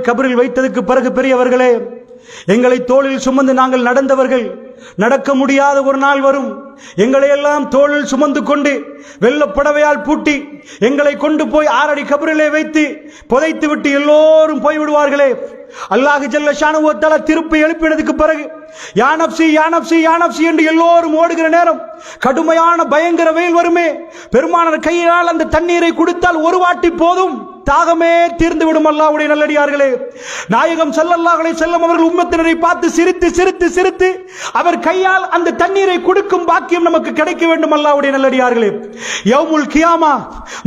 கபரில் வைத்ததுக்கு பிறகு பெரியவர்களே, எங்களை தோளில் சுமந்து நாங்கள் நடந்தவர்கள், நடக்க முடியாத ஒரு நாள் வரும், எங்களை எல்லாம் தோளில் சுமந்து கொண்டு வெள்ளப்புடவையால் பூட்டி எங்களை கொண்டு போய் 6 அடி கபரிலே வைத்து புதைத்து விட்டு எல்லோரும் போய்விடுவார்களே. அல்லாஹ் ஜல்ல ஷானஹு வ தஆலா திருப்பி எழுப்பினதுக்கு பிறகு யா நப்சி யா நப்சி யா நப்சி என்று எல்லோரும் ஓடுகிற நேரம் கடுமையான பயங்கர வெயில் வருமே. பெருமானார் கையால் அந்த தண்ணீரை குடித்தால் ஒரு வாட்டி போதும், தாகமே தீர்ந்து விடும். அல்லாஹ்வுடைய நல்லடியார்களே, நாயகம் ஸல்லல்லாஹு அலைஹி வஸல்லம் அவர்கள் உம்மத்தினரை பார்த்து சிரித்து சிரித்து சிரித்து அவர் கையால் அந்த தண்ணீரை குடிக்கும் பாக்கியம் நமக்கு கிடைக்க வேண்டும். அல்லாஹ்வுடைய நல்லடியார்களே, யௌமுல் கியாமா,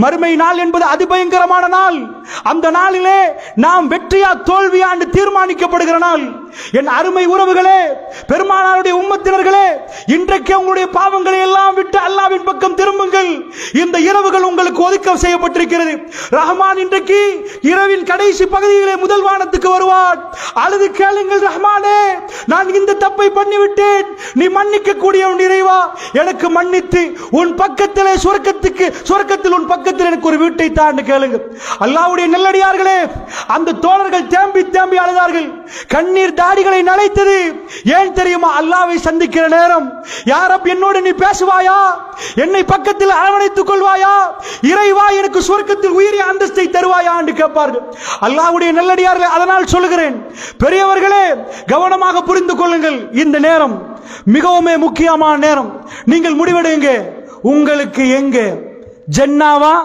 மறுமை நாள் என்பது அதிபயங்கரமான நாள். அந்த நாளிலே நாம் வெற்றியா தோல்வியா என்று தீர்மானிக்கப்படுகிற நாள். என் அருமை உறவுகளே, பெருமானாருடைய உம்மத்தினர்களே, இன்றைக்கு உங்களுடைய பாவங்களை எல்லாம் விட்டு அல்லாஹ்வின் பக்கம் திரும்புங்கள். இந்த இரவுகள் உங்களுக்கு ஒதுக்க செய்யப்பட்டிருக்கிறது. ரஹ்மான் இன்றைக்கு இரவின் கடைசி பகுதியிலே முதல் வானத்துக்கு வருவான். அழுது கேளுங்கள், ரஹ்மானே, நான் இந்த தப்பை பண்ணிவிட்டேன், நீ மன்னிக்க கூடிய இறைவா, எனக்கு மன்னித்து உன் பக்கத்திலே சொர்க்கத்தில் உன் பக்கத்தில் எனக்கு ஒரு வீட்டை தான் கேளுங்க. அல்லாஹ்வுடைய நல்லடியார்களே, அந்த தோழர்கள் தேம்பி தேம்பி அழுதார்கள், கண்ணீர் தாடிகளை நனைத்தது. ஏன் தெரியுமா? அல்லாஹ்வை சந்திக்கிற நேரம், யா ரப், என்னோடு நீ பேசுவாயா, என்னை பக்கத்தில் அரவணைத்துக் கொள்வாயா, இறைவா எனக்கு சொர்க்கத்தில் உயரிய அந்தஸ்தை தருவாயா என்று கேட்பார்கள். அல்லாஹ்வுடைய நல்லடியார்களே, அதனால் சொல்லுகிறேன், பெரியவர்களே கவனமாக புரிந்து கொள்ளுங்கள். இந்த நேரம் மிகவும் முக்கியமான நேரம். நீங்கள் முடிவெடுங்க, உங்களுக்கு எங்க ஜன்னாவா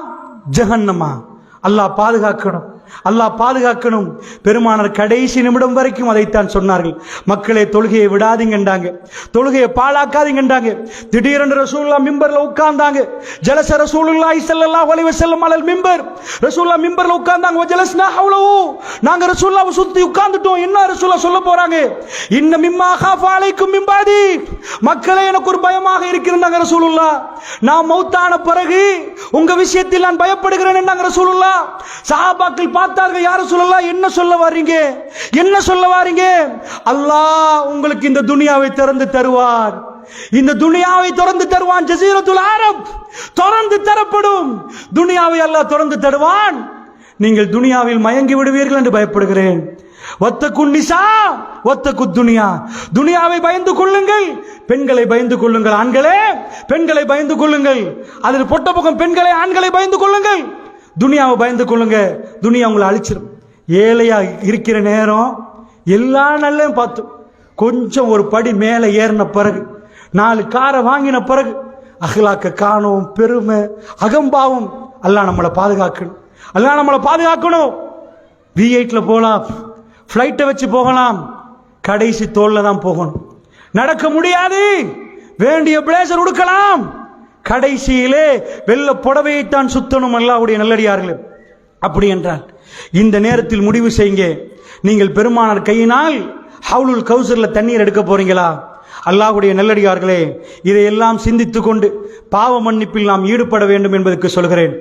ஜஹன்னமா? அல்லாஹ் பாதுகாக்கணும், அல்லாஹ் பாதுகாக்கணும். பெருமானார் கடைசி நிமிடம் வரைக்கும் அதைத்தான் சொன்னார்கள். மக்களே, தொழுகையை விடாதீங்கன்றாங்க, தொழுகையை பாழாக்காதீங்கன்றாங்க. திடீரென்று ரசூலுல்லாஹ் மிம்பர்ல உட்கார்ந்தாங்க. ஜலஸ ரசூலுல்லாஹி ஸல்லல்லாஹு அலைஹி வஸல்லம் அலல் மிம்பர். ரசூலுல்லாஹ் மிம்பர்ல உட்கார்ந்தாங்க. வஜலஸ்னா ஹவ்லஹு, நாங்க ரசூலுல்லாஹ்வை சுத்தி உட்கார்ந்துட்டோம். என்ன ரசூலுல்லாஹ் சொல்ல போறாங்க? இன்ன மிம்மா காஃப அலைக்கும் மின் பாதி, மக்களே எனக்கு ஒரு பயமாக இருக்கிறாங்க ரசூலுல்லாஹ், நான் மௌத்தான பிறகு உங்க விஷயத்தில் நான் பயப்படுகிறேன் என்றாங்க ரசூலுல்லாஹ். சஹாபாக்கள் பார்த்தார்கள், யார சொல்லலாம், என்ன சொல்ல வாரீங்க, என்ன சொல்ல வாரீங்க? அல்லாஹ் உங்களுக்கு இந்த துனியாவை திறந்து தருவார், இந்த துனியாவை திறந்து தருவான். ஜஸீரத்துல் அரப் திறந்து தரப்படும், துனியாவை அல்லாஹ் திறந்து தருவான். நீங்கள் துனியாவில் மயங்கி விடுவீர்கள் என்று பயப்படுகிறேன். வத்தகுன் நிசா வத்தகு துனியா, துனியாவை பயந்து கொள்ளுங்கள், பெண்களை பயந்து கொள்ளுங்கள். ஆண்களே பெண்களை பயந்து கொள்ளுங்கள், அதில் பொட்ட பக்கம் பெண்களை ஆண்களை பயந்து கொள்ளுங்கள். துனியாவை பயந்து கொள்ளுங்க, துனியா உங்களை அழிச்சிடும். ஏழையா இருக்கிற நேரம் எல்லா நல்லையும் பார்த்து கொஞ்சம் ஒரு படி மேலே ஏறின பிறகு, 4 காரை வாங்கின பிறகு அஹ்லாக்க காணும், பெருமை அகம்பாவம். அல்லாஹ் நம்மளை பாதுகாக்கணும், அல்லாஹ் நம்மளை பாதுகாக்கணும். V8ல போகலாம், ஃப்ளைட்டை வச்சு போகலாம், கடைசி தோல்ல தான் போகணும். நடக்க முடியாது, வேண்டிய பிளேசர் உடுக்கலாம், கடைசியிலே வெள்ள புடவையைத்தான் சுத்தணும். அல்லாஹ்வுடைய நல்லடியார்களே, அப்படி என்றால் இந்த நேரத்தில் முடிவு செய்யுங்க. நீங்கள் பெருமானார் கையினால் ஹவுலுல் கௌசர்ல தண்ணீர் எடுக்க போறீங்களா? அல்லாஹ்வுடைய நல்லடியார்களே, இதையெல்லாம் சிந்தித்துக் கொண்டு பாவ மன்னிப்பில் நாம் ஈடுபட வேண்டும் என்பதற்கு சொல்கிறேன்.